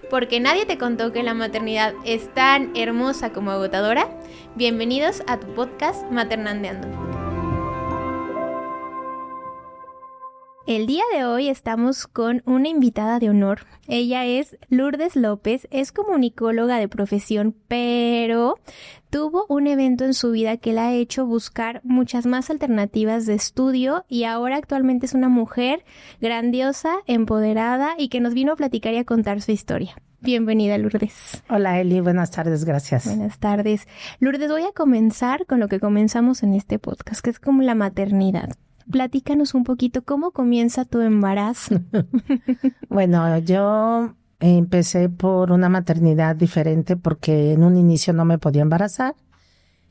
Porque nadie te contó que la maternidad es tan hermosa como agotadora. Bienvenidos a tu podcast Maternandeando. El día de hoy estamos con una invitada de honor. Ella es Lourdes López, es comunicóloga de profesión, pero tuvo un evento en su vida que la ha hecho buscar muchas más alternativas de estudio y ahora actualmente es una mujer grandiosa, empoderada y que nos vino a platicar y a contar su historia. Bienvenida, Lourdes. Hola, Eli. Buenas tardes. Gracias. Buenas tardes. Lourdes, voy a comenzar con lo que comenzamos en este podcast, que es como la maternidad. Platícanos un poquito, ¿cómo comienza tu embarazo? Bueno, yo empecé por una maternidad diferente porque en un inicio no me podía embarazar.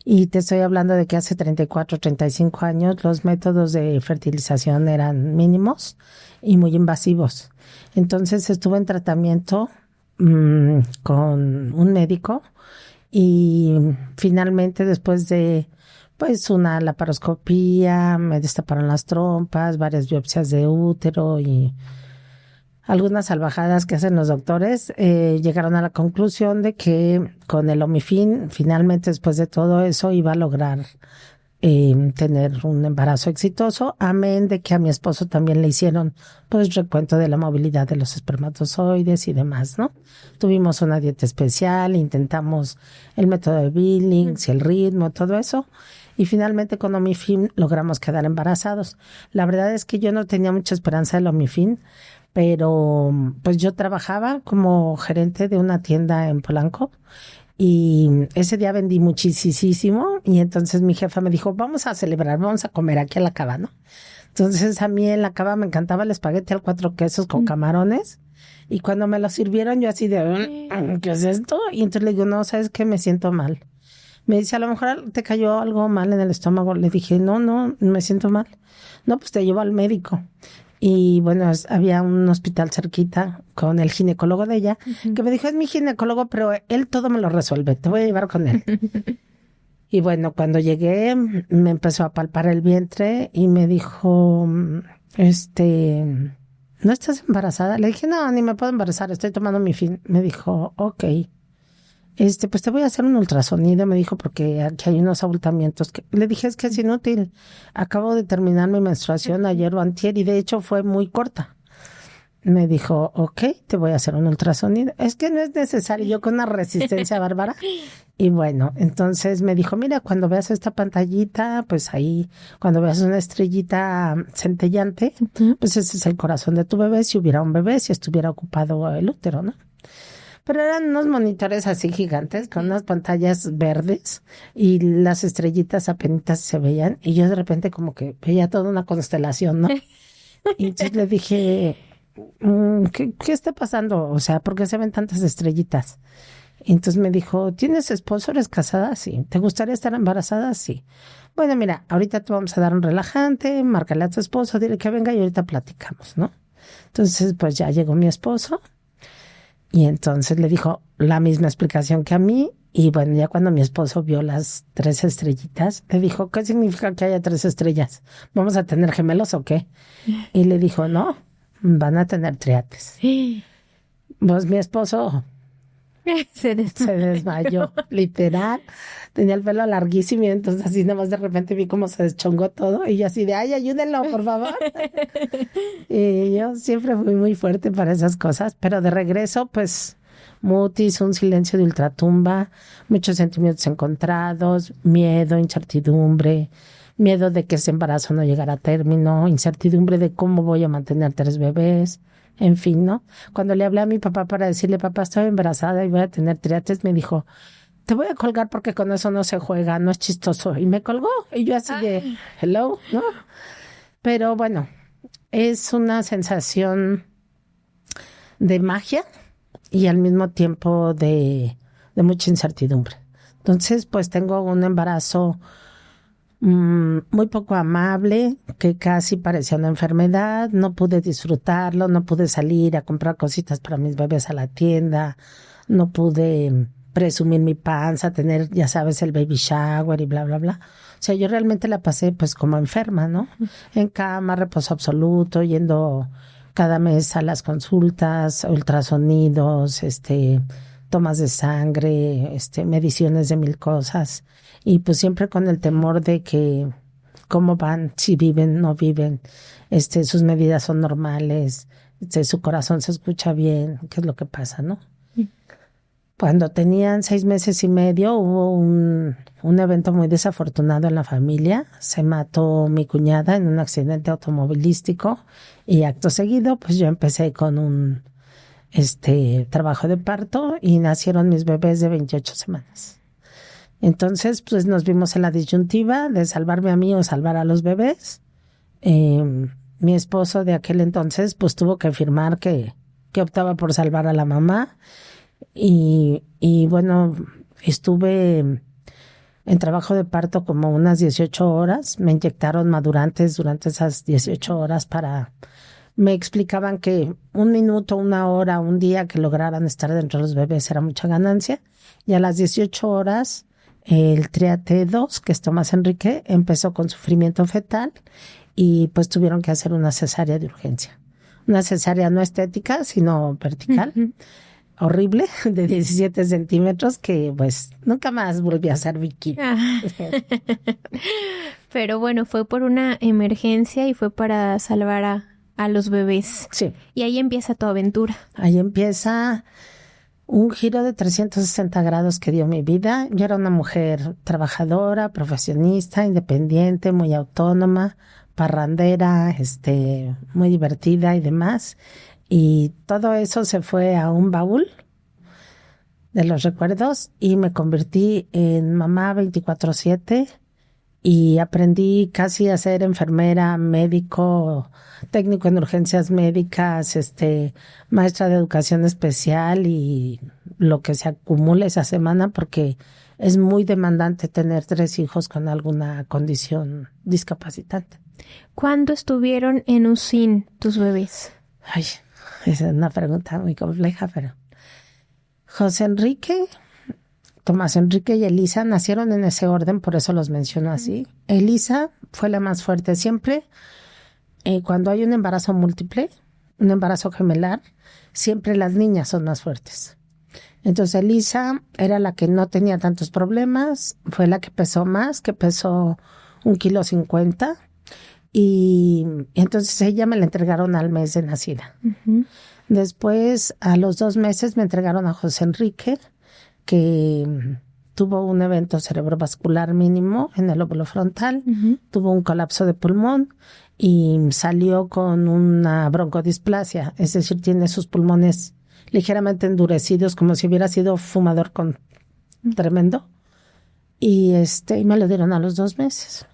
Y te estoy hablando de que hace 34, 35 años los métodos de fertilización eran mínimos y muy invasivos. Entonces estuve en tratamiento con un médico y finalmente después de una laparoscopía, me destaparon las trompas, varias biopsias de útero y algunas salvajadas que hacen los doctores, llegaron a la conclusión de que con el Omifin, finalmente después de todo eso, iba a lograr tener un embarazo exitoso, amén de que a mi esposo también le hicieron recuento de la movilidad de los espermatozoides y demás, ¿no? Tuvimos una dieta especial, intentamos el método de Billings y el ritmo, todo eso, y finalmente con Omifin logramos quedar embarazados. La verdad es que yo no tenía mucha esperanza del Omifin, pero pues yo trabajaba como gerente de una tienda en Polanco y ese día vendí muchísimo y entonces mi jefa me dijo, vamos a celebrar, vamos a comer aquí a la cava, ¿no? Entonces a mí en la cava me encantaba el espagueti al 4 quesos con camarones y cuando me lo sirvieron yo así de, ¿qué es esto? Y entonces le digo, no, ¿sabes qué? Me siento mal. Me dice, a lo mejor te cayó algo mal en el estómago. Le dije, no, me siento mal. No, pues te llevo al médico. Y bueno, había un hospital cerquita con el ginecólogo de ella, que me dijo, es mi ginecólogo, pero él todo me lo resuelve, te voy a llevar con él. Y bueno, cuando llegué, me empezó a palpar el vientre y me dijo, ¿no estás embarazada? Le dije, no, ni me puedo embarazar, estoy tomando Omifin. Me dijo, ok. Pues te voy a hacer un ultrasonido, me dijo, porque aquí hay unos abultamientos. Le dije, es que es inútil. Acabo de terminar mi menstruación ayer o antier y de hecho fue muy corta. Me dijo, ok, te voy a hacer un ultrasonido. Es que no es necesario, yo con una resistencia bárbara. Y bueno, entonces me dijo, mira, cuando veas esta pantallita, pues ahí, cuando veas una estrellita centellante, pues ese es el corazón de tu bebé, si hubiera un bebé, si estuviera ocupado el útero, ¿no? Pero eran unos monitores así gigantes con unas pantallas verdes y las estrellitas apenitas se veían y yo de repente como que veía toda una constelación, ¿no? Y entonces le dije, ¿qué está pasando? O sea, ¿por qué se ven tantas estrellitas? Y entonces me dijo, ¿tienes esposo? ¿Eres casada? Sí. ¿Te gustaría estar embarazada? Sí. Bueno, mira, ahorita te vamos a dar un relajante, márcale a tu esposo, dile que venga y ahorita platicamos, ¿no? Entonces, pues ya llegó mi esposo. Y entonces le dijo la misma explicación que a mí. Y bueno, ya cuando mi esposo vio las 3 estrellitas, le dijo, ¿qué significa que haya 3 estrellas? ¿Vamos a tener gemelos o qué? Y le dijo, no, van a tener triates. Pues mi esposo se desmayó, literal. Tenía el pelo larguísimo y entonces así nada más de repente vi cómo se deschongó todo y yo así de, ay, ayúdenlo, por favor. Y yo siempre fui muy fuerte para esas cosas, pero de regreso, pues, mutis, un silencio de ultratumba, muchos sentimientos encontrados, miedo, incertidumbre, miedo de que ese embarazo no llegara a término, incertidumbre de cómo voy a mantener 3 bebés. En fin, ¿no? Cuando le hablé a mi papá para decirle, papá, estoy embarazada y voy a tener triates, me dijo, te voy a colgar porque con eso no se juega, no es chistoso. Y me colgó. Y yo así de, hello, ¿no? Pero bueno, es una sensación de magia y al mismo tiempo de mucha incertidumbre. Entonces, pues tengo un embarazo muy poco amable, que casi parecía una enfermedad, no pude disfrutarlo, no pude salir a comprar cositas para mis bebés a la tienda, no pude presumir mi panza, tener, ya sabes, el baby shower y bla, bla, bla. O sea, yo realmente la pasé pues como enferma, ¿no? En cama, reposo absoluto, yendo cada mes a las consultas, ultrasonidos, tomas de sangre, mediciones de 1000 cosas. Y pues siempre con el temor de que cómo van, si viven, no viven, sus medidas son normales, su corazón se escucha bien, qué es lo que pasa, ¿no? Cuando tenían 6 meses y medio hubo un evento muy desafortunado en la familia. Se mató mi cuñada en un accidente automovilístico y acto seguido pues yo empecé con un trabajo de parto y nacieron mis bebés de 28 semanas. Entonces pues nos vimos en la disyuntiva de salvarme a mí o salvar a los bebés. Mi esposo de aquel entonces pues tuvo que firmar que optaba por salvar a la mamá. Y bueno, estuve en trabajo de parto como unas 18 horas. Me inyectaron madurantes durante esas 18 horas me explicaban que 1 minuto, 1 hora, un día que lograran estar dentro de los bebés era mucha ganancia. Y a las 18 horas, el Triate-2, que es Tomás Enrique, empezó con sufrimiento fetal y pues tuvieron que hacer una cesárea de urgencia. Una cesárea no estética, sino vertical. Uh-huh. Horrible, de 17 centímetros, que pues nunca más volví a ser bikini. Pero bueno, fue por una emergencia y fue para salvar a los bebés. Sí. Y ahí empieza tu aventura. Ahí empieza un giro de 360 grados que dio mi vida. Yo era una mujer trabajadora, profesionista, independiente, muy autónoma, parrandera, muy divertida y demás. Y todo eso se fue a un baúl de los recuerdos y me convertí en mamá 24/7 y aprendí casi a ser enfermera, médico, técnico en urgencias médicas, maestra de educación especial y lo que se acumula esa semana porque es muy demandante tener 3 hijos con alguna condición discapacitante. ¿Cuándo estuvieron en USIN tus bebés? Ay, esa es una pregunta muy compleja, pero José Enrique, Tomás Enrique y Elisa nacieron en ese orden, por eso los menciono así. Elisa fue la más fuerte siempre. Cuando hay un embarazo múltiple, un embarazo gemelar, siempre las niñas son más fuertes. Entonces Elisa era la que no tenía tantos problemas, fue la que pesó más, que pesó 1,50 kilos. Y entonces ella me la entregaron al mes de nacida. Uh-huh. Después, a los 2 meses, me entregaron a José Enrique, que tuvo un evento cerebrovascular mínimo en el lóbulo frontal, uh-huh. Tuvo un colapso de pulmón y salió con una broncodisplasia, es decir, tiene sus pulmones ligeramente endurecidos, como si hubiera sido fumador con tremendo. Y me lo dieron a los 2 meses.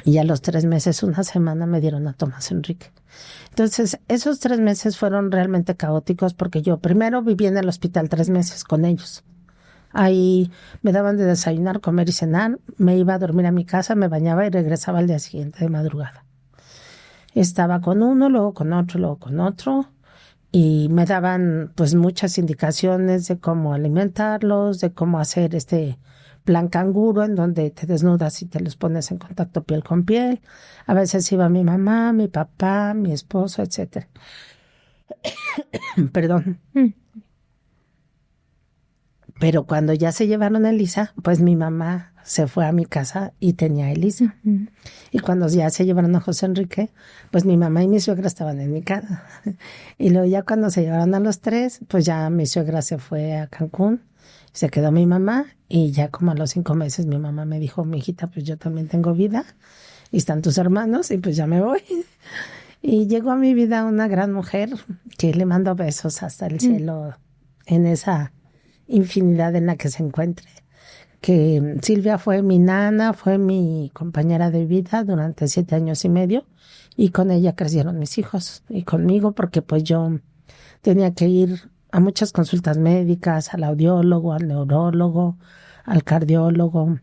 Y a los 3 meses, 1 semana, me dieron a Tomás Enrique. Entonces, esos 3 meses fueron realmente caóticos porque yo primero viví en el hospital 3 meses con ellos. Ahí me daban de desayunar, comer y cenar. Me iba a dormir a mi casa, me bañaba y regresaba al día siguiente de madrugada. Estaba con uno, luego con otro, luego con otro. Y me daban pues muchas indicaciones de cómo alimentarlos, de cómo hacer plan canguro, en donde te desnudas y te los pones en contacto piel con piel. A veces iba mi mamá, mi papá, mi esposo, etcétera. Perdón. Pero cuando ya se llevaron a Elisa, pues mi mamá se fue a mi casa y tenía a Elisa. Uh-huh. Y cuando ya se llevaron a José Enrique, pues mi mamá y mi suegra estaban en mi casa. Y luego ya cuando se llevaron a los 3, pues ya mi suegra se fue a Cancún. Se quedó mi mamá y ya como a los 5 meses mi mamá me dijo, mijita, pues yo también tengo vida y están tus hermanos y pues ya me voy. Y llegó a mi vida una gran mujer que le mando besos hasta el cielo en esa infinidad en la que se encuentre. Que Silvia fue mi nana, fue mi compañera de vida durante 7 años y medio y con ella crecieron mis hijos y conmigo porque pues yo tenía que ir a muchas consultas médicas, al audiólogo, al neurólogo, al cardiólogo,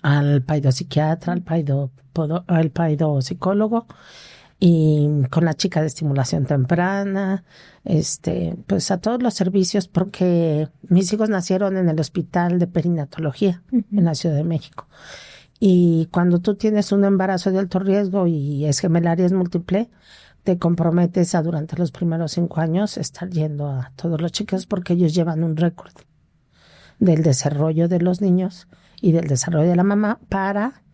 al paidopsiquiatra, al paidopsicólogo y con la chica de estimulación temprana, pues a todos los servicios porque mis hijos nacieron en el hospital de perinatología en la Ciudad de México. Y cuando tú tienes un embarazo de alto riesgo y es gemelaria, es múltiple, te comprometes a durante los primeros 5 años estar yendo a todos los chequeos porque ellos llevan un récord del desarrollo de los niños y del desarrollo de la mamá para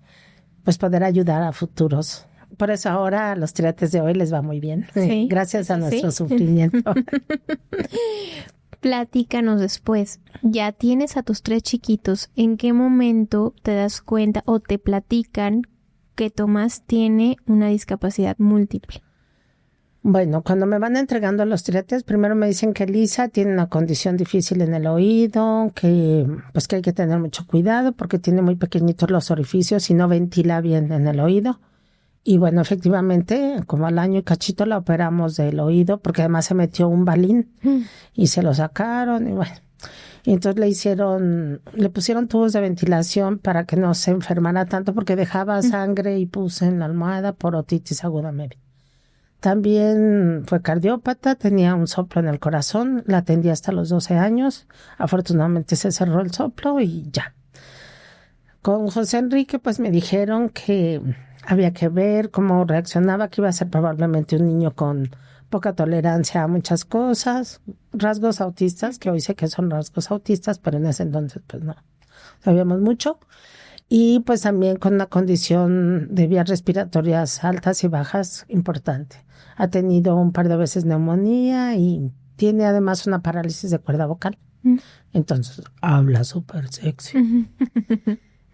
pues poder ayudar a futuros. Por eso ahora a los triates de hoy les va muy bien, Sí, gracias a nuestro sufrimiento. Platícanos después. Ya tienes a tus 3 chiquitos. ¿En qué momento te das cuenta o te platican que Tomás tiene una discapacidad múltiple? Bueno, cuando me van entregando los triates, primero me dicen que Lisa tiene una condición difícil en el oído, que pues que hay que tener mucho cuidado porque tiene muy pequeñitos los orificios y no ventila bien en el oído. Y bueno, efectivamente, como al año y cachito la operamos del oído porque además se metió un balín y se lo sacaron y bueno. Y entonces le pusieron tubos de ventilación para que no se enfermara tanto porque dejaba sangre y pus en la almohada por otitis aguda media. También fue cardiópata, tenía un soplo en el corazón, la atendí hasta los 12 años. Afortunadamente se cerró el soplo y ya. Con José Enrique pues me dijeron que había que ver cómo reaccionaba, que iba a ser probablemente un niño con poca tolerancia a muchas cosas, rasgos autistas, que hoy sé que son rasgos autistas, pero en ese entonces pues no sabíamos mucho. Y pues también con una condición de vías respiratorias altas y bajas importante. Ha tenido un par de veces neumonía y tiene además una parálisis de cuerda vocal. Entonces habla súper sexy.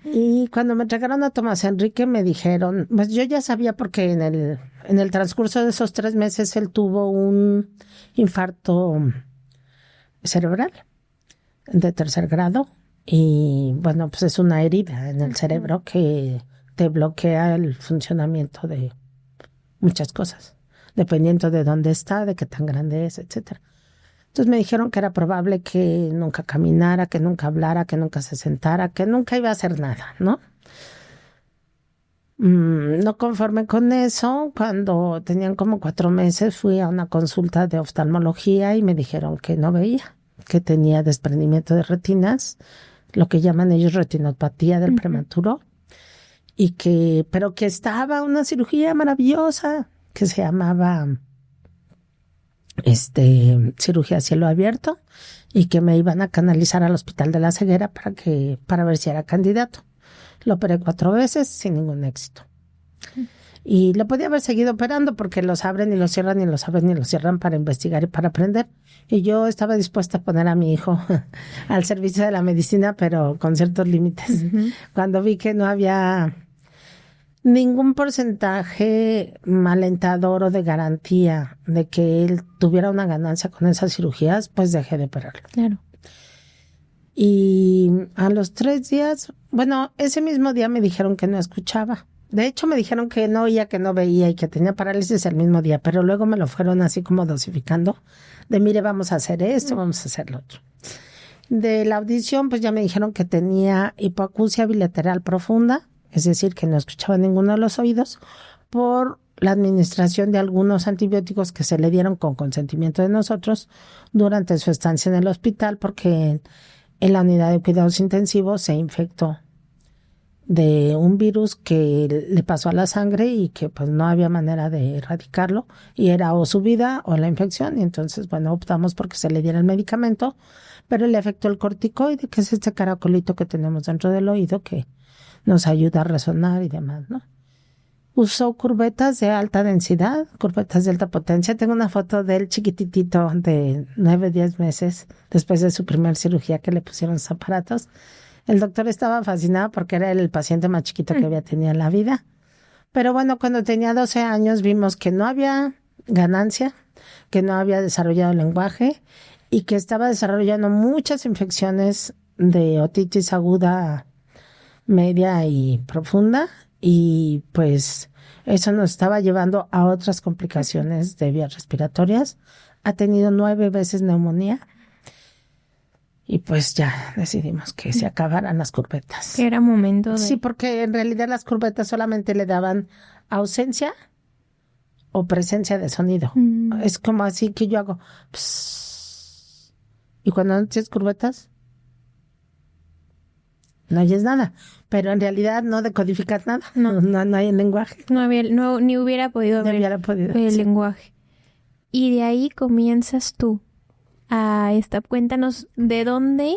Y cuando me entregaron a Tomás Enrique me dijeron, pues yo ya sabía porque en el transcurso de esos 3 meses él tuvo un infarto cerebral de 3er grado. Y bueno, pues es una herida en el cerebro que te bloquea el funcionamiento de muchas cosas, dependiendo de dónde está, de qué tan grande es, etcétera. Entonces me dijeron que era probable que nunca caminara, que nunca hablara, que nunca se sentara, que nunca iba a hacer nada, ¿no? No conforme con eso, cuando tenían como 4 meses fui a una consulta de oftalmología y me dijeron que no veía, que tenía desprendimiento de retinas, lo que llaman ellos retinopatía del prematuro, y pero que estaba una cirugía maravillosa que se llamaba cirugía a cielo abierto y que me iban a canalizar al Hospital de la Ceguera para ver si era candidato. Lo operé 4 veces sin ningún éxito. Y lo podía haber seguido operando porque los abren y los cierran y los abren y los cierran para investigar y para aprender. Y yo estaba dispuesta a poner a mi hijo al servicio de la medicina, pero con ciertos límites. Cuando vi que no había ningún porcentaje alentador o de garantía de que él tuviera una ganancia con esas cirugías, pues dejé de operarlo. Claro. Y a los 3 días, bueno, ese mismo día me dijeron que no escuchaba. De hecho, me dijeron que no oía, que no veía y que tenía parálisis el mismo día, pero luego me lo fueron así como dosificando, de mire, vamos a hacer esto, vamos a hacer lo otro. De la audición, pues ya me dijeron que tenía hipoacusia bilateral profunda, es decir, que no escuchaba ninguno de los oídos, por la administración de algunos antibióticos que se le dieron con consentimiento de nosotros durante su estancia en el hospital, porque en la unidad de cuidados intensivos se infectó de un virus que le pasó a la sangre y que pues no había manera de erradicarlo y era o su vida o la infección y entonces bueno optamos porque se le diera el medicamento, pero le afectó el corticoide, que es este caracolito que tenemos dentro del oído que nos ayuda a resonar y demás, ¿no? Usó curvetas de alta densidad, curvetas de alta potencia. Tengo una foto de él chiquititito de 9-10 meses después de su primer cirugía que le pusieron los aparatos. El doctor estaba fascinado porque era el paciente más chiquito que había tenido en la vida. Pero bueno, cuando tenía 12 años vimos que no había ganancia, que no había desarrollado el lenguaje y que estaba desarrollando muchas infecciones de otitis aguda, media y profunda. Y pues eso nos estaba llevando a otras complicaciones de vías respiratorias. Ha tenido 9 veces neumonía. Y pues ya decidimos que se acabaran las curvetas. Que era momento de... Sí, porque en realidad las curvetas solamente le daban ausencia o presencia de sonido. Es como así que yo hago... Psss, y cuando no tienes curvetas... no oyes nada, pero en realidad no decodificas nada, no hay el lenguaje. Ni hubiera podido haber el lenguaje. Y de ahí comienzas tú cuéntanos de dónde,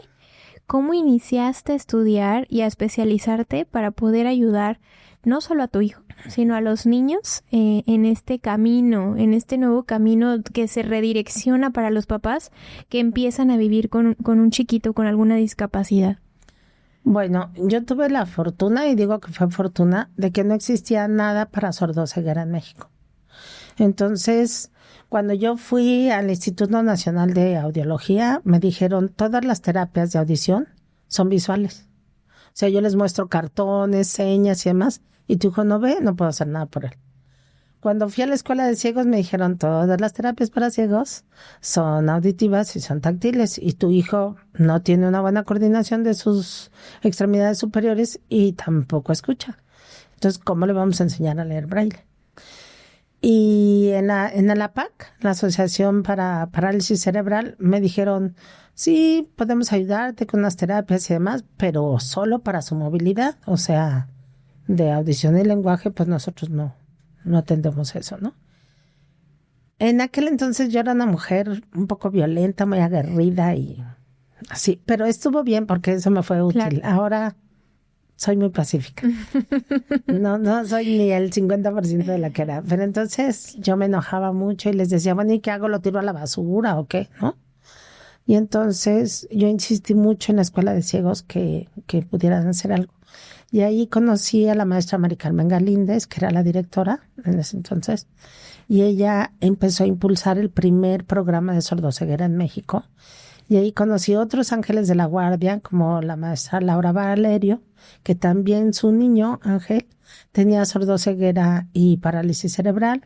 cómo iniciaste a estudiar y a especializarte para poder ayudar no solo a tu hijo, sino a los niños en este camino, en este nuevo camino que se redirecciona para los papás que empiezan a vivir con un chiquito con alguna discapacidad. Bueno, yo tuve la fortuna, y digo que fue fortuna, de que no existía nada para sordoceguera en México. Entonces, cuando yo fui al Instituto Nacional de Audiología, me dijeron, todas las terapias de audición son visuales. O sea, yo les muestro cartones, señas y demás, y tu hijo no ve, no puedo hacer nada por él. Cuando fui a la escuela de ciegos me dijeron, todas las terapias para ciegos son auditivas y son táctiles, y tu hijo no tiene una buena coordinación de sus extremidades superiores y tampoco escucha. Entonces, ¿cómo le vamos a enseñar a leer braille? Y en la APAC, la Asociación para Parálisis Cerebral, me dijeron, sí, podemos ayudarte con unas terapias y demás, pero solo para su movilidad, o sea, de audición y lenguaje, pues nosotros no atendemos eso, ¿no? En aquel entonces yo era una mujer un poco violenta, muy aguerrida y así, pero estuvo bien porque eso me fue útil. Claro. Ahora soy muy pacífica. No soy ni el 50% de la que era. Pero entonces yo me enojaba mucho y les decía, bueno, ¿y qué hago? ¿Lo tiro a la basura o qué? ¿No? Y entonces yo insistí mucho en la escuela de ciegos que pudieran hacer algo. Y ahí conocí a la maestra Mari Carmen Galíndez, que era la directora en ese entonces. Y ella empezó a impulsar el primer programa de sordoceguera en México. Y ahí conocí otros ángeles de la guardia, como la maestra Laura Valerio, que también su niño, Ángel, tenía sordoceguera y parálisis cerebral.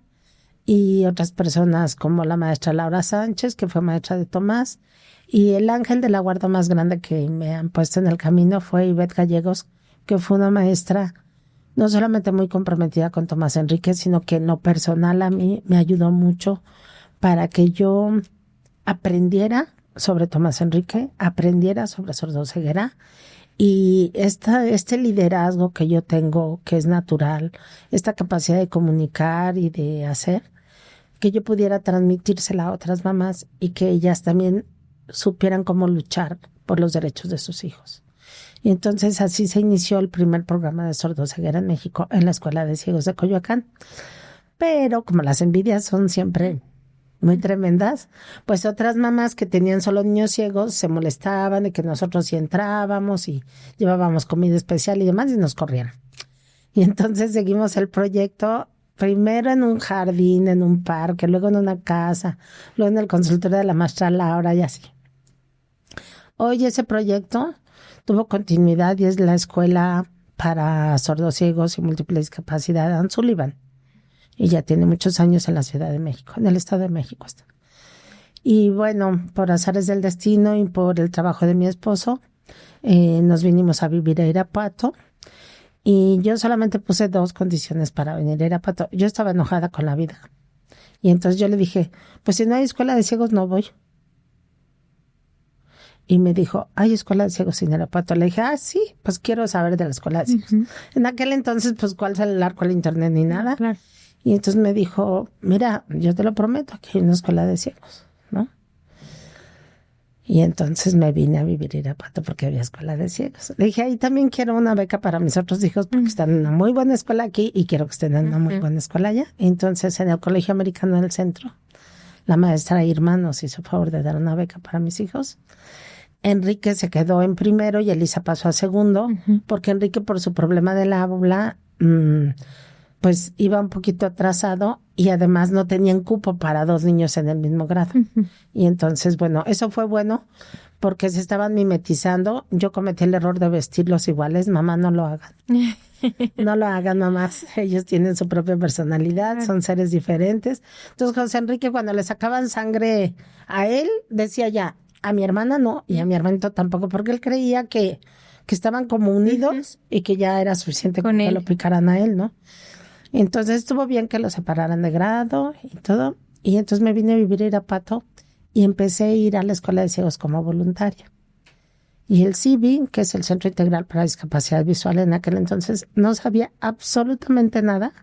Y otras personas como la maestra Laura Sánchez, que fue maestra de Tomás. Y el ángel de la guardia más grande que me han puesto en el camino fue Ivette Gallegos, que fue una maestra no solamente muy comprometida con Tomás Enrique, sino que en lo personal a mí me ayudó mucho para que yo aprendiera sobre Tomás Enrique, aprendiera sobre sordoceguera, y este liderazgo que yo tengo, que es natural, esta capacidad de comunicar y de hacer, que yo pudiera transmitírsela a otras mamás y que ellas también supieran cómo luchar por los derechos de sus hijos. Y entonces así se inició el primer programa de sordoceguera en México en la Escuela de Ciegos de Coyoacán. Pero como las envidias son siempre muy tremendas, pues otras mamás que tenían solo niños ciegos se molestaban de que nosotros sí entrábamos y llevábamos comida especial y demás y nos corrieron. Y entonces seguimos el proyecto primero en un jardín, en un parque, luego en una casa, luego en el consultorio de la maestra Laura y así. Hoy ese proyecto tuvo continuidad y es la Escuela para Sordociegos y Múltiple Discapacidad Ann Sullivan. Y ya tiene muchos años en la Ciudad de México, en el Estado de México está. Y bueno, por azares del destino y por el trabajo de mi esposo, nos vinimos a vivir a Irapuato. Y yo solamente puse 2 condiciones para venir a Irapuato. Yo estaba enojada con la vida. Y entonces yo le dije, pues si no hay escuela de ciegos no voy. Y me dijo, ¿hay escuela de ciegos en Irapuato? Le dije, sí, pues quiero saber de la escuela de ciegos. Uh-huh. En aquel entonces, pues cuál celular, cuál internet, ni nada. Claro. Y entonces me dijo, mira, yo te lo prometo, que hay una escuela de ciegos, ¿no? Y entonces me vine a vivir a Irapuato porque había escuela de ciegos. Le dije, ahí también quiero una beca para mis otros hijos porque están en una muy buena escuela aquí y quiero que estén en una muy buena escuela allá. Entonces en el Colegio Americano del Centro, la maestra Irma nos hizo favor de dar una beca para mis hijos. Enrique se quedó en primero y Elisa pasó a segundo, porque Enrique por su problema del habla, pues iba un poquito atrasado y además no tenían cupo para 2 niños en el mismo grado. Y entonces, bueno, eso fue bueno porque se estaban mimetizando. Yo cometí el error de vestirlos iguales. Mamá, no lo hagan. No lo hagan, mamás. Ellos tienen su propia personalidad, son seres diferentes. Entonces, José Enrique, cuando le sacaban sangre a él, decía ya, a mi hermana no, y a mi hermanito tampoco, porque él creía que estaban como unidos y que ya era suficiente con que lo picaran a él, ¿no? Entonces estuvo bien que lo separaran de grado y todo. Y entonces me vine a vivir a Irapuato y empecé a ir a la escuela de ciegos como voluntaria. Y el CIVI, que es el Centro Integral para Discapacidad Visual, en aquel entonces no sabía absolutamente nada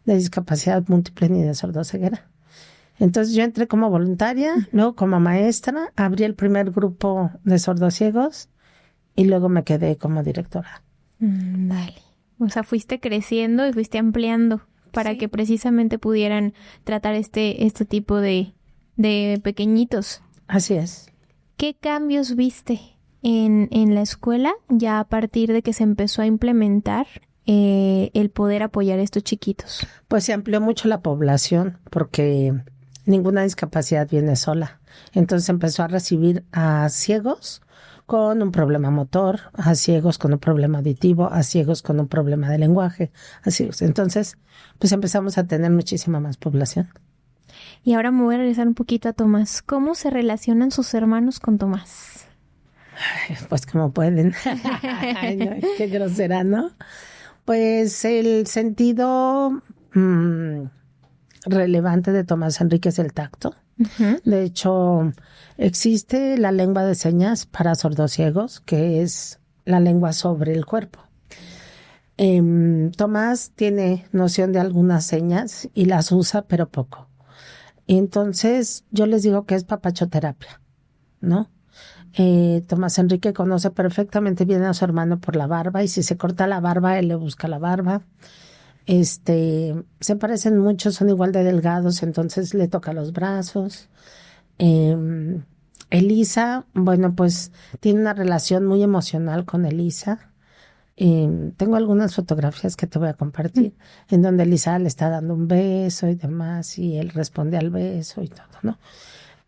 de discapacidad múltiple ni de sordoceguera. Entonces yo entré como voluntaria, luego como maestra, abrí el primer grupo de sordociegos y luego me quedé como directora. Dale. O sea, fuiste creciendo y fuiste ampliando para que precisamente pudieran tratar este tipo de pequeñitos. Así es. ¿Qué cambios viste en la escuela ya a partir de que se empezó a implementar el poder apoyar a estos chiquitos? Pues se amplió mucho la población porque ninguna discapacidad viene sola. Entonces empezó a recibir a ciegos con un problema motor, a ciegos con un problema auditivo, a ciegos con un problema de lenguaje, a ciegos. Entonces, pues empezamos a tener muchísima más población. Y ahora me voy a regresar un poquito a Tomás. ¿Cómo se relacionan sus hermanos con Tomás? Pues como pueden. Ay, no, qué grosera, ¿no? Pues el sentido relevante de Tomás Enrique es el tacto. Uh-huh. De hecho, existe la lengua de señas para sordociegos, que es la lengua sobre el cuerpo. Tomás tiene noción de algunas señas y las usa, pero poco. Entonces, yo les digo que es papachoterapia, ¿no? Tomás Enrique conoce perfectamente bien a su hermano por la barba, y si se corta la barba, él le busca la barba. Se parecen mucho, son igual de delgados, entonces le toca los brazos. Elisa, bueno, pues tiene una relación muy emocional con Elisa. Tengo algunas fotografías que te voy a compartir, en donde Elisa le está dando un beso y demás, y él responde al beso y todo, ¿no?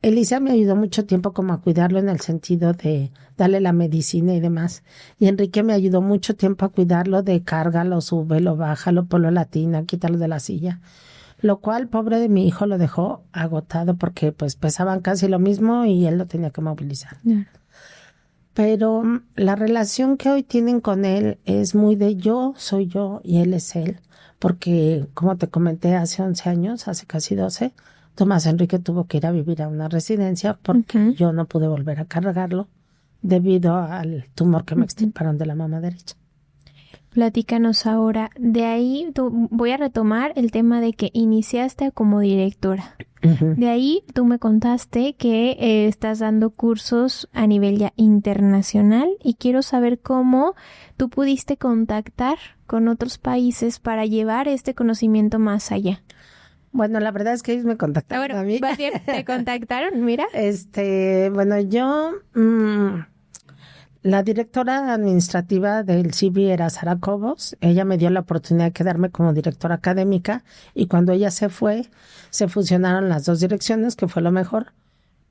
Elisa me ayudó mucho tiempo como a cuidarlo en el sentido de darle la medicina y demás. Y Enrique me ayudó mucho tiempo a cuidarlo de cárgalo, súbelo, bájalo, ponlo latina, quítalo de la silla. Lo cual, pobre de mi hijo, lo dejó agotado porque pues pesaban casi lo mismo y él lo tenía que movilizar. Yeah. Pero la relación que hoy tienen con él es muy de yo soy yo y él es él. Porque, como te comenté, hace 11 años, hace casi 12, Tomás Enrique tuvo que ir a vivir a una residencia porque yo no pude volver a cargarlo debido al tumor que me extirparon de la mama derecha. Platícanos ahora. De ahí voy a retomar el tema de que iniciaste como directora. Uh-huh. De ahí tú me contaste que estás dando cursos a nivel ya internacional y quiero saber cómo tú pudiste contactar con otros países para llevar este conocimiento más allá. Bueno, la verdad es que ellos me contactaron a mí. Más bien, ¿te contactaron? Mira. Bueno, yo, la directora administrativa del CIVI era Sara Cobos. Ella me dio la oportunidad de quedarme como directora académica y cuando ella se fue, se fusionaron las dos direcciones, que fue lo mejor,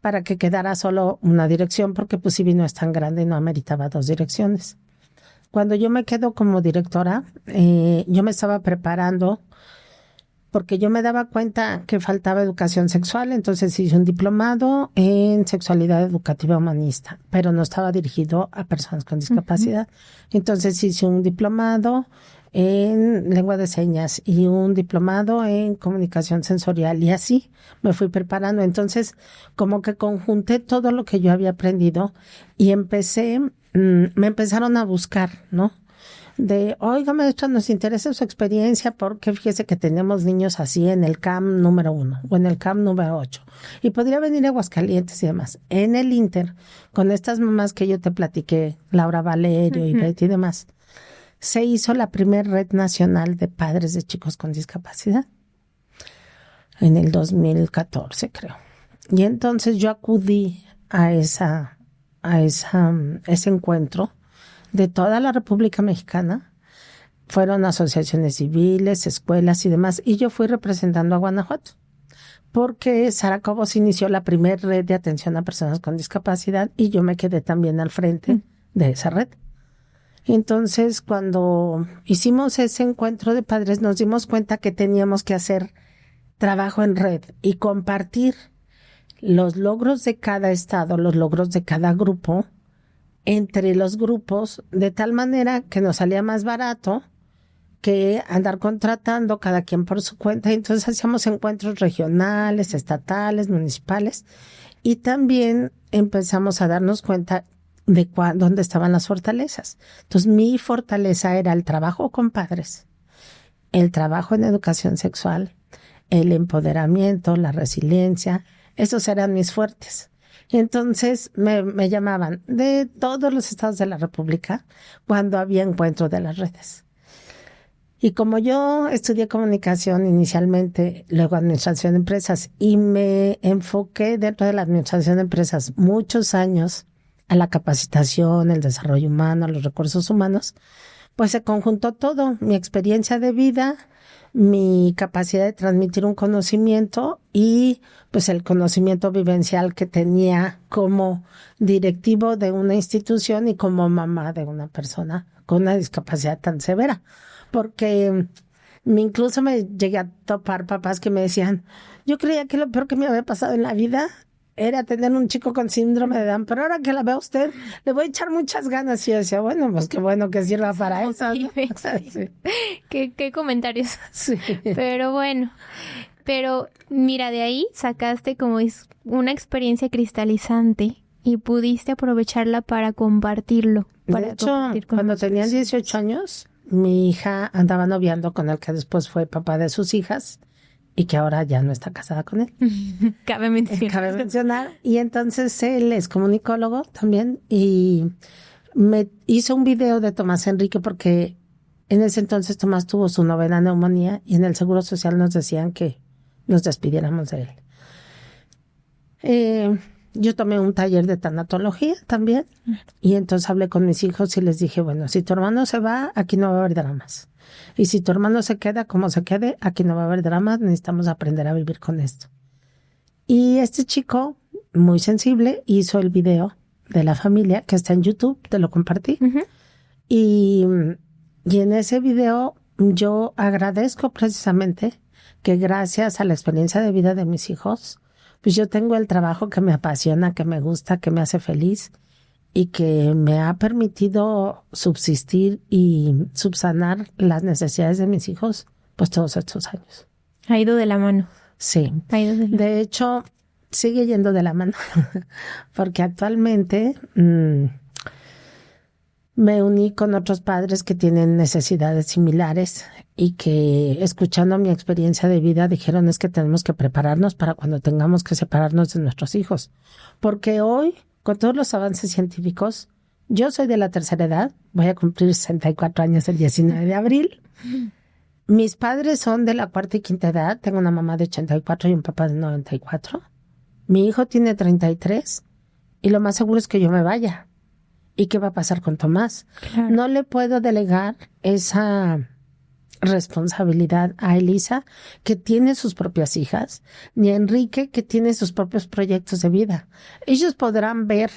para que quedara solo una dirección, porque pues CIVI no es tan grande y no ameritaba dos direcciones. Cuando yo me quedo como directora, yo me estaba preparando porque yo me daba cuenta que faltaba educación sexual, entonces hice un diplomado en sexualidad educativa humanista, pero no estaba dirigido a personas con discapacidad. Uh-huh. Entonces hice un diplomado en lengua de señas y un diplomado en comunicación sensorial y así me fui preparando. Entonces como que conjunté todo lo que yo había aprendido y me empezaron a buscar, ¿no? De, oiga maestra, nos interesa su experiencia porque fíjese que tenemos niños así en el CAM número 1 o en el CAM número 8 y podría venir a Aguascalientes y demás. En el Inter, con estas mamás que yo te platiqué, Laura Valerio uh-huh. y Betty y demás, se hizo la primera red nacional de padres de chicos con discapacidad en el 2014, creo. Y entonces yo acudí a ese encuentro de toda la República Mexicana. Fueron asociaciones civiles, escuelas y demás, y yo fui representando a Guanajuato, porque Sara Cobos inició la primera red de atención a personas con discapacidad y yo me quedé también al frente de esa red. Entonces, cuando hicimos ese encuentro de padres, nos dimos cuenta que teníamos que hacer trabajo en red y compartir los logros de cada estado, los logros de cada grupo, entre los grupos, de tal manera que nos salía más barato que andar contratando cada quien por su cuenta. Entonces hacíamos encuentros regionales, estatales, municipales, y también empezamos a darnos cuenta de dónde estaban las fortalezas. Entonces, mi fortaleza era el trabajo con padres, el trabajo en educación sexual, el empoderamiento, la resiliencia. Esos eran mis fuertes. Entonces, me llamaban de todos los estados de la República cuando había encuentro de las redes. Y como yo estudié comunicación inicialmente, luego administración de empresas, y me enfoqué dentro de la administración de empresas muchos años a la capacitación, el desarrollo humano, a los recursos humanos, pues se conjuntó todo, mi experiencia de vida, mi capacidad de transmitir un conocimiento y pues el conocimiento vivencial que tenía como directivo de una institución y como mamá de una persona con una discapacidad tan severa. Porque incluso me llegué a topar papás que me decían, yo creía que lo peor que me había pasado en la vida era tener un chico con síndrome de Down, pero ahora que la veo a usted, le voy a echar muchas ganas. Y yo decía, bueno, pues qué bueno que sirva para eso, ¿no? Sí. ¿Qué comentarios? Sí. Pero bueno, mira, de ahí sacaste como es una experiencia cristalizante y pudiste aprovecharla para compartirlo. De hecho, cuando tenían 18 años, mi hija andaba noviando con el que después fue papá de sus hijas y que ahora ya no está casada con él. Cabe mencionar. Y entonces él es comunicólogo también y me hizo un video de Tomás Enrique porque en ese entonces Tomás tuvo su 9ª neumonía y en el Seguro Social nos decían que nos despidiéramos de él. Yo tomé un taller de tanatología también y entonces hablé con mis hijos y les dije, bueno, si tu hermano se va, aquí no va a haber dramas. Y si tu hermano se queda, como se quede, aquí no va a haber dramas, necesitamos aprender a vivir con esto. Y este chico, muy sensible, hizo el video de la familia que está en YouTube, te lo compartí. Uh-huh. Y en ese video yo agradezco precisamente que gracias a la experiencia de vida de mis hijos, pues yo tengo el trabajo que me apasiona, que me gusta, que me hace feliz y que me ha permitido subsistir y subsanar las necesidades de mis hijos, pues todos estos años. Ha ido de la mano. Sí. Ha ido de la mano. De hecho, sigue yendo de la mano, porque actualmente me uní con otros padres que tienen necesidades similares y que, escuchando mi experiencia de vida, dijeron es que tenemos que prepararnos para cuando tengamos que separarnos de nuestros hijos. Porque hoy, con todos los avances científicos, yo soy de la tercera edad, voy a cumplir 64 años el 19 de abril. Mis padres son de la 4ª y 5ª edad, tengo una mamá de 84 y un papá de 94. Mi hijo tiene 33 y lo más seguro es que yo me vaya. ¿Y qué va a pasar con Tomás? Claro. No le puedo delegar esa responsabilidad a Elisa, que tiene sus propias hijas, ni a Enrique, que tiene sus propios proyectos de vida. Ellos podrán ver,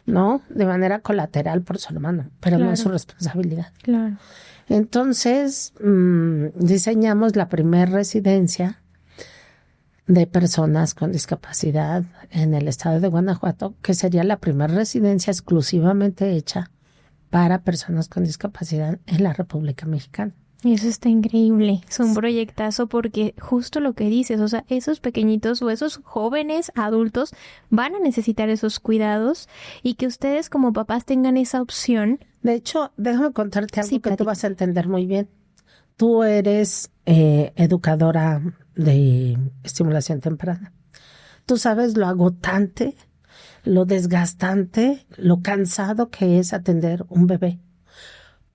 ¿no?, de manera colateral por su hermano, pero Claro. no es su responsabilidad. Claro. Entonces, diseñamos la primera residencia de personas con discapacidad en el estado de Guanajuato, que sería la primera residencia exclusivamente hecha para personas con discapacidad en la República Mexicana. Y eso está increíble, es un proyectazo porque justo lo que dices, o sea, esos pequeñitos o esos jóvenes adultos van a necesitar esos cuidados y que ustedes como papás tengan esa opción. De hecho, déjame contarte algo Sí, que tú vas a entender muy bien. Tú eres educadora de estimulación temprana. Tú sabes lo agotante, lo desgastante, lo cansado que es atender un bebé,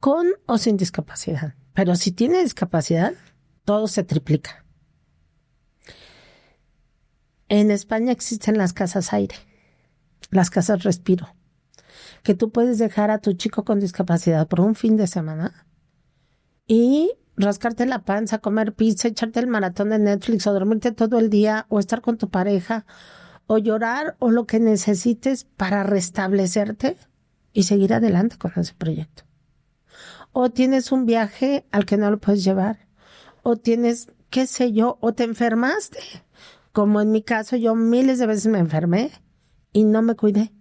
con o sin discapacidad. Pero si tiene discapacidad, todo se triplica. En España existen las casas aire, las casas respiro, que tú puedes dejar a tu chico con discapacidad por un fin de semana y rascarte la panza, comer pizza, echarte el maratón de Netflix o dormirte todo el día o estar con tu pareja o llorar o lo que necesites para restablecerte y seguir adelante con ese proyecto. O tienes un viaje al que no lo puedes llevar, o tienes, qué sé yo, o te enfermaste. Como en mi caso, yo miles de veces me enfermé y no me cuidé,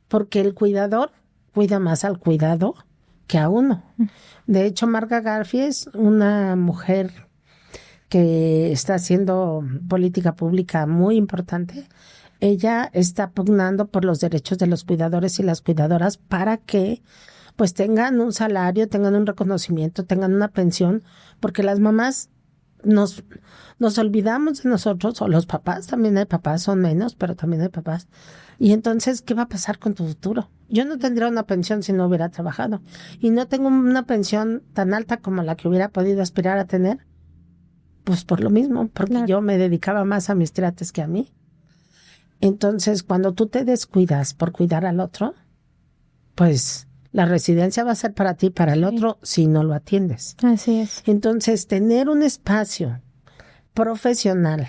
porque el cuidador cuida más al cuidado que a uno. De hecho, Marga Garfield es una mujer que está haciendo política pública muy importante ella está pugnando por los derechos de los cuidadores y las cuidadoras para que pues tengan un salario, tengan un reconocimiento, tengan una pensión, porque las mamás nos olvidamos de nosotros, o los papás, también hay papás, son menos, pero también hay papás. Y entonces, ¿qué va a pasar con tu futuro? Yo no tendría una pensión si no hubiera trabajado. Y no tengo una pensión tan alta como la que hubiera podido aspirar a tener, pues por lo mismo, porque Claro. yo me dedicaba más a mis trates que a mí. Entonces, cuando tú te descuidas por cuidar al otro, pues la residencia va a ser para ti, para el otro, si no lo atiendes. Así es. Entonces, tener un espacio profesional,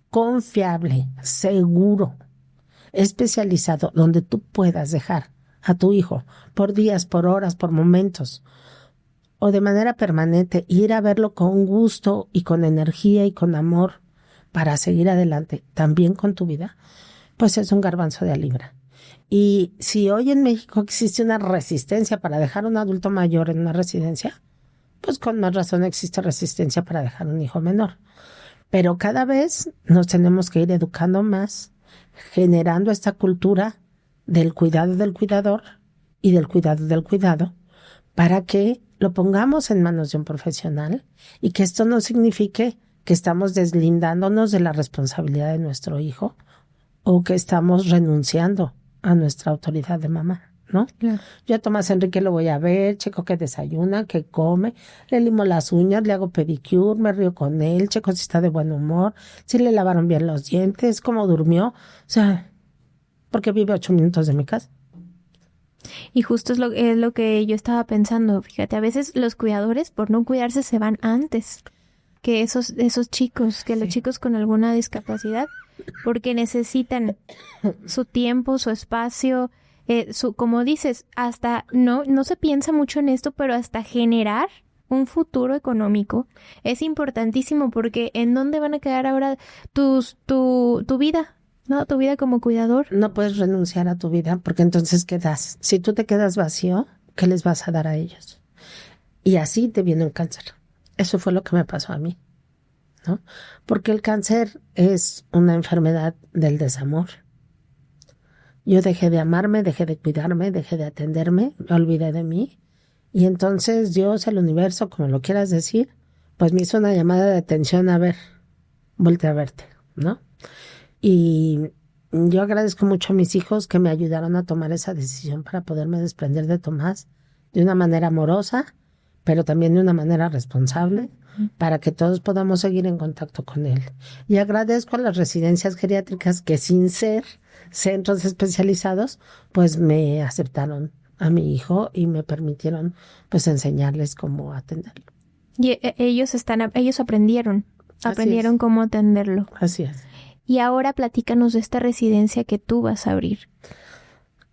confiable, seguro, especializado, donde tú puedas dejar a tu hijo por días, por horas, por momentos, o de manera permanente, ir a verlo con gusto y con energía y con amor para seguir adelante, también con tu vida, pues es un garbanzo de a libra. Y si hoy en México existe una resistencia para dejar a un adulto mayor en una residencia, pues con más razón existe resistencia para dejar un hijo menor. Pero cada vez nos tenemos que ir educando más, generando esta cultura del cuidado del cuidador y del cuidado, para que lo pongamos en manos de un profesional y que esto no signifique que estamos deslindándonos de la responsabilidad de nuestro hijo o que estamos renunciando a nuestra autoridad de mamá, ¿no? Claro. Yo a Tomás Enrique lo voy a ver, checo que desayuna, que come, le limo las uñas, le hago pedicure, me río con él, checo si está de buen humor, si le lavaron bien los dientes, cómo durmió, o sea, porque vive 8 minutos de mi casa. Y justo es lo que yo estaba pensando. Fíjate, a veces los cuidadores, por no cuidarse, se van antes que esos chicos, que los chicos con alguna discapacidad, porque necesitan su tiempo, su espacio, como dices, hasta no se piensa mucho en esto, pero hasta generar un futuro económico es importantísimo, porque ¿en dónde van a quedar ahora tu vida? ¿No? Tu vida como cuidador. No puedes renunciar a tu vida porque entonces quedas. Si tú te quedas vacío, ¿qué les vas a dar a ellos? Y así te viene un cáncer. Eso fue lo que me pasó a mí, ¿no? Porque el cáncer es una enfermedad del desamor. Yo dejé de amarme, dejé de cuidarme, dejé de atenderme, me olvidé de mí. Y entonces Dios, el universo, como lo quieras decir, pues me hizo una llamada de atención, a ver, voltea a verte, ¿no? Y yo agradezco mucho a mis hijos que me ayudaron a tomar esa decisión para poderme desprender de Tomás de una manera amorosa, pero también de una manera responsable, para que todos podamos seguir en contacto con él. Y agradezco a las residencias geriátricas que, sin ser centros especializados, pues me aceptaron a mi hijo y me permitieron pues enseñarles cómo atenderlo. Y ellos aprendieron cómo atenderlo. Así es. Y ahora platícanos de esta residencia que tú vas a abrir.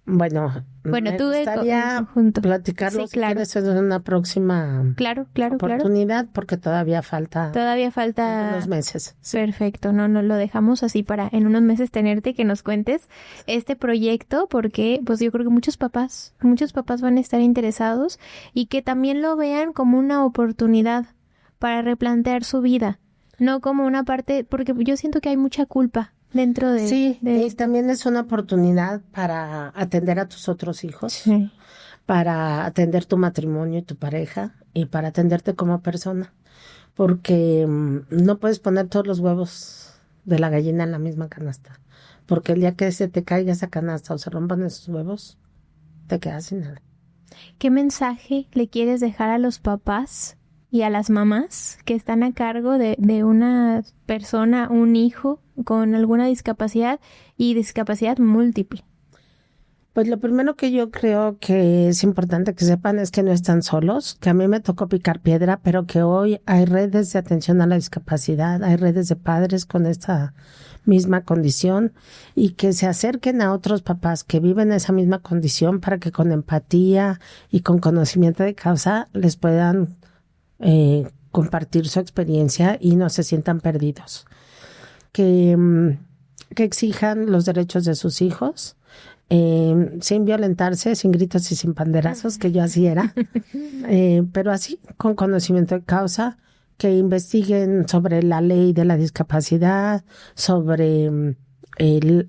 Bueno, me tú gustaría junto. platicarlo, Sí, claro. si quieres, en una próxima Claro. oportunidad, porque todavía falta unos meses. Sí. Perfecto, no lo dejamos así para en unos meses tenerte que nos cuentes este proyecto, porque pues yo creo que muchos papás van a estar interesados y que también lo vean como una oportunidad para replantear su vida, no como una parte, porque yo siento que hay mucha culpa dentro de... Sí, de y también es una oportunidad para atender a tus otros hijos, Sí. para atender tu matrimonio y tu pareja, y para atenderte como persona, porque no puedes poner todos los huevos de la gallina en la misma canasta, porque el día que se te caiga esa canasta o se rompan esos huevos, te quedas sin nada. ¿Qué mensaje le quieres dejar a los papás y a las mamás que están a cargo de una persona, un hijo con alguna discapacidad y discapacidad múltiple? Pues lo primero que yo creo que es importante que sepan es que no están solos, que a mí me tocó picar piedra, pero que hoy hay redes de atención a la discapacidad, hay redes de padres con esta misma condición y que se acerquen a otros papás que viven esa misma condición para que con empatía y con conocimiento de causa les puedan compartir su experiencia y no se sientan perdidos. Que exijan los derechos de sus hijos, sin violentarse, sin gritos y sin banderazos, que yo así era, pero así, con conocimiento de causa, que investiguen sobre la ley de la discapacidad, sobre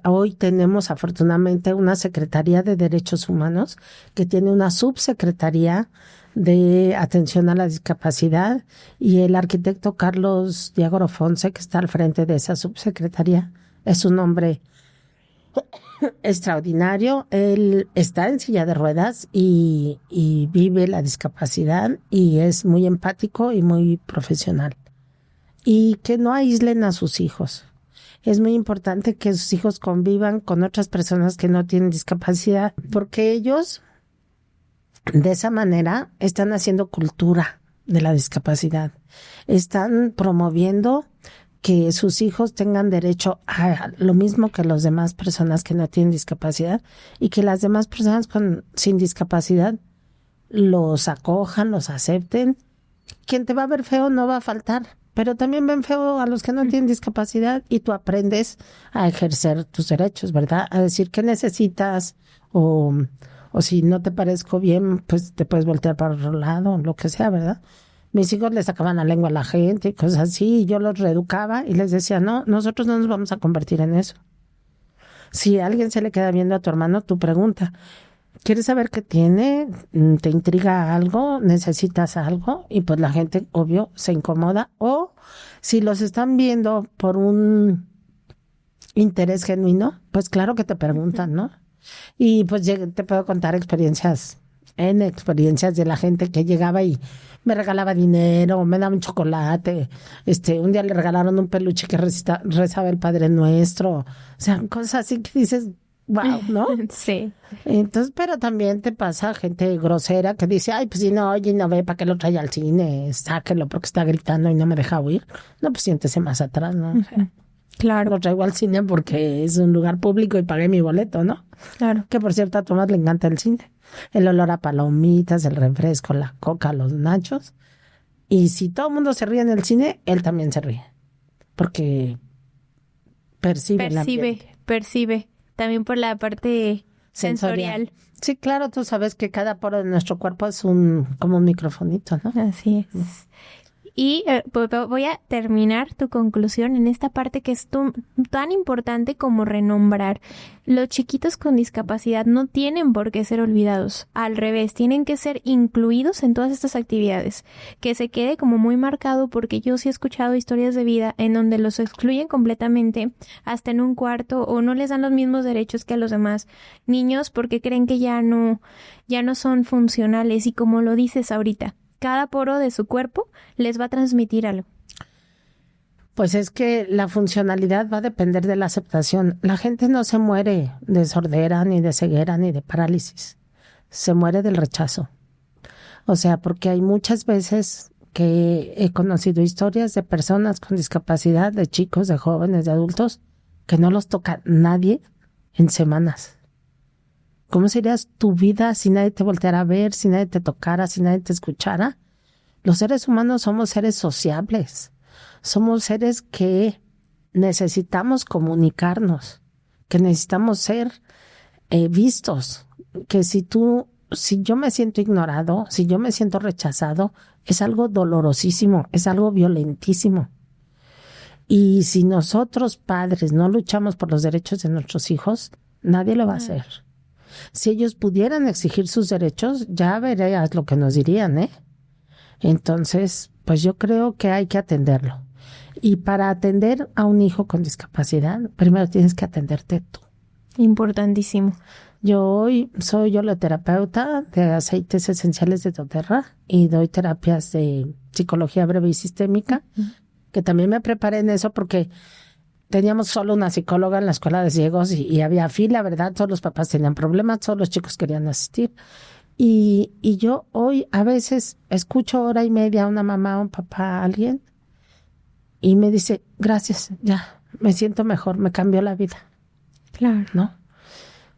Hoy tenemos afortunadamente una Secretaría de Derechos Humanos que tiene una subsecretaría de atención a la discapacidad, y el arquitecto Carlos Diágoro Fonse, que está al frente de esa subsecretaría, es un hombre extraordinario. Él está en silla de ruedas y vive la discapacidad, y es muy empático y muy profesional. Y que no aíslen a sus hijos. Es muy importante que sus hijos convivan con otras personas que no tienen discapacidad, porque ellos de esa manera están haciendo cultura de la discapacidad. Están promoviendo que sus hijos tengan derecho a lo mismo que las demás personas que no tienen discapacidad, y que las demás personas sin discapacidad los acojan, los acepten. Quien te va a ver feo no va a faltar, pero también ven feo a los que no tienen discapacidad, y tú aprendes a ejercer tus derechos, ¿verdad? A decir qué necesitas, o si no te parezco bien, pues te puedes voltear para otro lado, lo que sea, ¿verdad? Mis hijos les sacaban la lengua a la gente y cosas así, y yo los reeducaba y les decía, no, nosotros no nos vamos a convertir en eso. Si a alguien se le queda viendo a tu hermano, tú pregunta, ¿quieres saber qué tiene? ¿Te intriga algo? ¿Necesitas algo? Y pues la gente, obvio, se incomoda. O si los están viendo por un interés genuino, pues claro que te preguntan, ¿no? Y pues te puedo contar experiencias de la gente que llegaba y me regalaba dinero, me daba un chocolate. Un día le regalaron un peluche que rezaba el Padre Nuestro. O sea, cosas así que dices, wow, ¿no? Sí. Entonces, pero también te pasa gente grosera que dice, ay, pues si no oye y no ve, ¿para qué lo trae al cine? Sáquelo porque está gritando y no me deja oír. No, pues siéntese más atrás, ¿no? O sea, claro. lo traigo al cine porque es un lugar público y pagué mi boleto, ¿no? Claro. Que por cierto a Tomás le encanta el cine. El olor a palomitas, el refresco, la coca, los nachos. Y si todo el mundo se ríe en el cine, él también se ríe. Porque percibe el ambiente. Percibe. También por la parte sensorial. Sí, claro, tú sabes que cada poro de nuestro cuerpo es como un microfonito, ¿no? Así es. Y pues voy a terminar tu conclusión en esta parte que es tan importante como renombrar. Los chiquitos con discapacidad no tienen por qué ser olvidados. Al revés, tienen que ser incluidos en todas estas actividades. Que se quede como muy marcado, porque yo sí he escuchado historias de vida en donde los excluyen completamente, hasta en un cuarto, o no les dan los mismos derechos que a los demás niños porque creen que ya no son funcionales. Y como lo dices ahorita, cada poro de su cuerpo les va a transmitir algo. Pues es que la funcionalidad va a depender de la aceptación. La gente no se muere de sordera, ni de ceguera, ni de parálisis. Se muere del rechazo. O sea, porque hay muchas veces que he conocido historias de personas con discapacidad, de chicos, de jóvenes, de adultos, que no los toca nadie en semanas. ¿Cómo serías tu vida si nadie te volteara a ver, si nadie te tocara, si nadie te escuchara? Los seres humanos somos seres sociables. Somos seres que necesitamos comunicarnos, que necesitamos ser vistos. Que si yo me siento ignorado, si yo me siento rechazado, es algo dolorosísimo, es algo violentísimo. Y si nosotros padres no luchamos por los derechos de nuestros hijos, nadie lo va a hacer. Si ellos pudieran exigir sus derechos, ya verías lo que nos dirían, ¿eh? Entonces, pues yo creo que hay que atenderlo. Y para atender a un hijo con discapacidad, primero tienes que atenderte tú. Importantísimo. Yo hoy soy holoterapeuta de aceites esenciales de doTERRA y doy terapias de psicología breve y sistémica, que también me preparé en eso porque teníamos solo una psicóloga en la escuela de ciegos y había fila, ¿verdad? Todos los papás tenían problemas, todos los chicos querían asistir. Y yo hoy a veces escucho hora y media a una mamá, un papá, a alguien, y me dice, gracias, ya, me siento mejor, me cambió la vida. Claro. ¿No?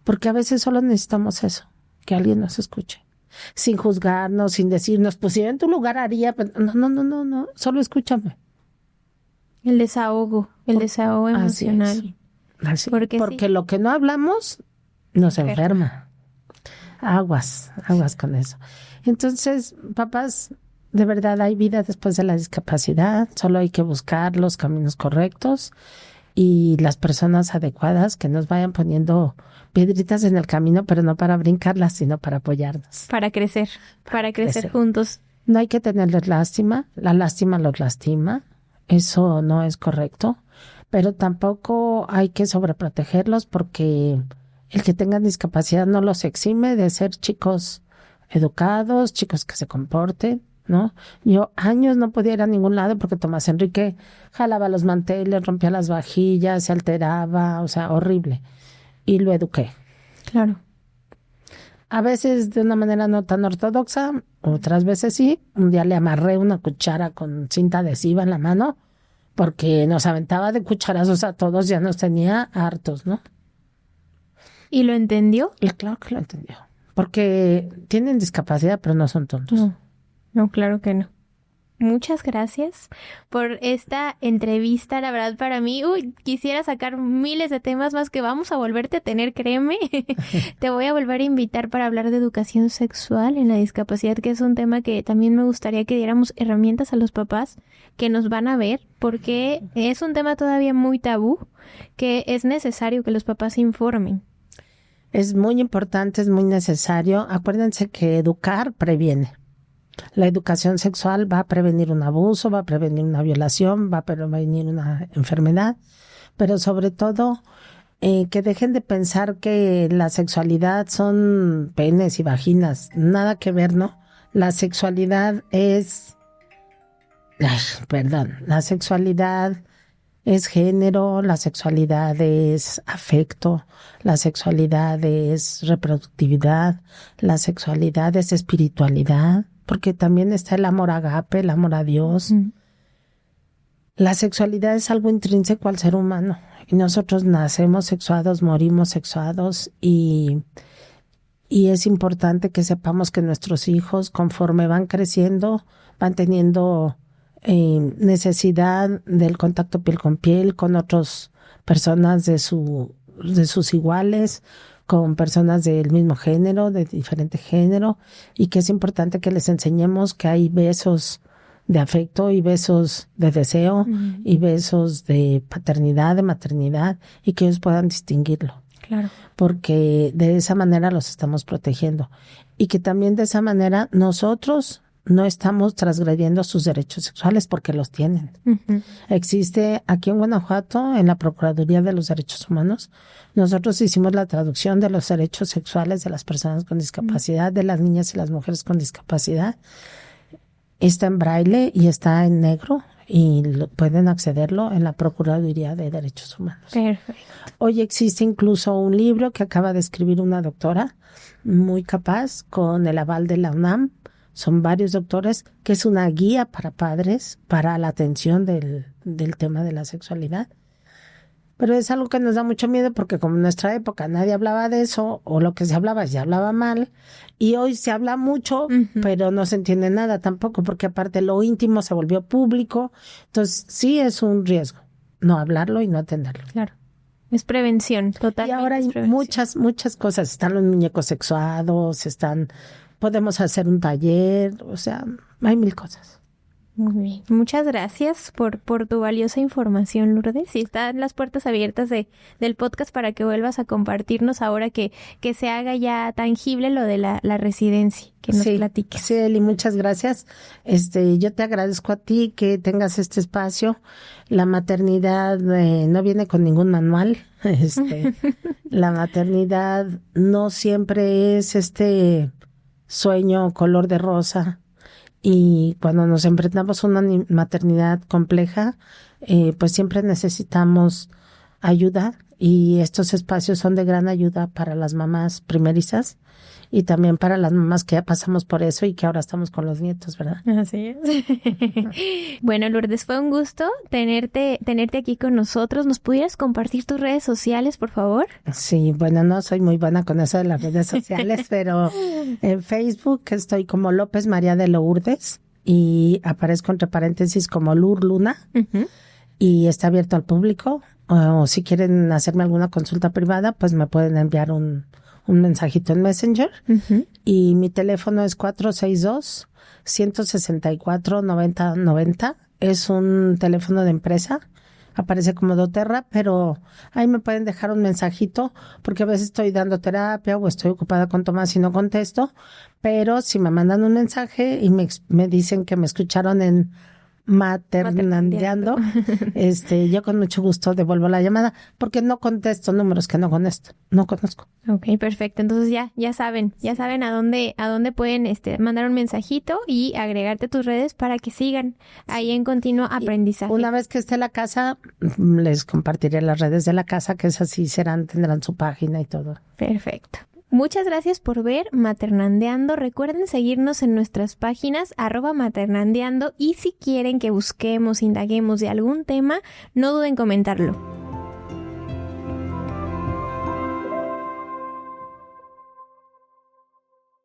Porque a veces solo necesitamos eso, que alguien nos escuche. Sin juzgarnos, sin decirnos, pues si yo en tu lugar haría, no, solo escúchame. El desahogo emocional. Así. Porque sí, lo que no hablamos nos enferma. Aguas con eso. Entonces, papás, de verdad hay vida después de la discapacidad, solo hay que buscar los caminos correctos. y las personas adecuadas que nos vayan poniendo piedritas en el camino, pero no para brincarlas, sino para apoyarnos. Para crecer juntos. No hay que tenerles lástima, la lástima los lastima, eso no es correcto, pero tampoco hay que sobreprotegerlos porque el que tengan discapacidad no los exime de ser chicos educados, chicos que se comporten, ¿no? Yo años no podía ir a ningún lado porque Tomás Enrique jalaba los manteles, rompía las vajillas, se alteraba, o sea, horrible. Y lo eduqué. Claro. A veces de una manera no tan ortodoxa, otras veces sí. Un día le amarré una cuchara con cinta adhesiva en la mano porque nos aventaba de cucharazos a todos, ya nos tenía hartos, ¿no? ¿Y lo entendió? Y claro que lo entendió. Porque tienen discapacidad, pero no son tontos. No, claro que no. Muchas gracias por esta entrevista. La verdad, para mí, quisiera sacar miles de temas más que vamos a volverte a tener, créeme. Te voy a volver a invitar para hablar de educación sexual en la discapacidad, que es un tema que también me gustaría que diéramos herramientas a los papás que nos van a ver, porque es un tema todavía muy tabú, que es necesario que los papás se informen. Es muy importante, es muy necesario. Acuérdense que educar previene. La educación sexual va a prevenir un abuso, va a prevenir una violación, va a prevenir una enfermedad, pero sobre todo que dejen de pensar que la sexualidad son penes y vaginas, nada que ver, ¿no? La sexualidad es, la sexualidad es género, la sexualidad es afecto, la sexualidad es reproductividad, la sexualidad es espiritualidad, porque también está el amor agape, el amor a Dios. La sexualidad es algo intrínseco al ser humano y nosotros nacemos sexuados, morimos sexuados y es importante que sepamos que nuestros hijos, conforme van creciendo, van teniendo necesidad del contacto piel con piel con otras personas de sus iguales, con personas del mismo género, de diferente género, y que es importante que les enseñemos que hay besos de afecto y besos de deseo y besos de paternidad, de maternidad, y que ellos puedan distinguirlo. Claro. Porque de esa manera los estamos protegiendo. Y que también de esa manera nosotros no estamos transgrediendo sus derechos sexuales porque los tienen. Existe aquí en Guanajuato, en la Procuraduría de los Derechos Humanos, nosotros hicimos la traducción de los derechos sexuales de las personas con discapacidad, de las niñas y las mujeres con discapacidad. Está en braille y está en negro y pueden accederlo en la Procuraduría de Derechos Humanos. Perfecto. Hoy existe incluso un libro que acaba de escribir una doctora muy capaz con el aval de la UNAM. Son varios doctores, que es una guía para padres para la atención del tema de la sexualidad. Pero es algo que nos da mucho miedo porque como en nuestra época nadie hablaba de eso, o lo que se hablaba ya hablaba mal, y hoy se habla mucho, pero no se entiende nada tampoco, porque aparte lo íntimo se volvió público. Entonces sí es un riesgo no hablarlo y no atenderlo. Claro. Es prevención, totalmente. Y ahora hay muchas cosas. Están los muñecos sexuados, podemos hacer un taller, o sea, hay mil cosas. Muy bien. Muchas gracias por tu valiosa información, Lourdes. Y están las puertas abiertas del podcast para que vuelvas a compartirnos ahora que se haga ya tangible lo de la residencia, que nos platiques. Sí, Eli, muchas gracias. Yo te agradezco a ti que tengas este espacio. La maternidad no viene con ningún manual. La maternidad no siempre es sueño color de rosa. Y cuando nos enfrentamos a una maternidad compleja, pues siempre necesitamos ayuda, y estos espacios son de gran ayuda para las mamás primerizas y también para las mamás que ya pasamos por eso y que ahora estamos con los nietos, ¿verdad? Así es. Bueno, Lourdes, fue un gusto tenerte aquí con nosotros. ¿Nos pudieras compartir tus redes sociales, por favor? Sí, bueno, no soy muy buena con eso de las redes sociales, pero en Facebook estoy como López María de Lourdes y aparezco entre paréntesis como Lur Luna. Y está abierto al público, o si quieren hacerme alguna consulta privada, pues me pueden enviar un mensajito en Messenger. Y mi teléfono es 462-164-9090. Es un teléfono de empresa aparece como doTERRA, pero ahí me pueden dejar un mensajito, porque a veces estoy dando terapia o estoy ocupada con Tomás y no contesto, pero si me mandan un mensaje y me dicen que me escucharon en Maternandeando, yo con mucho gusto devuelvo la llamada, porque no contesto números que no conozco. Ok, perfecto. Entonces ya saben a dónde pueden mandar un mensajito y agregarte a tus redes para que sigan ahí en continuo aprendizaje. Una vez que esté la casa, les compartiré las redes de la casa, que esas sí tendrán su página y todo. Perfecto. Muchas gracias por ver Maternandeando. Recuerden seguirnos en nuestras páginas @maternandeando y si quieren que busquemos, indaguemos de algún tema, no duden en comentarlo.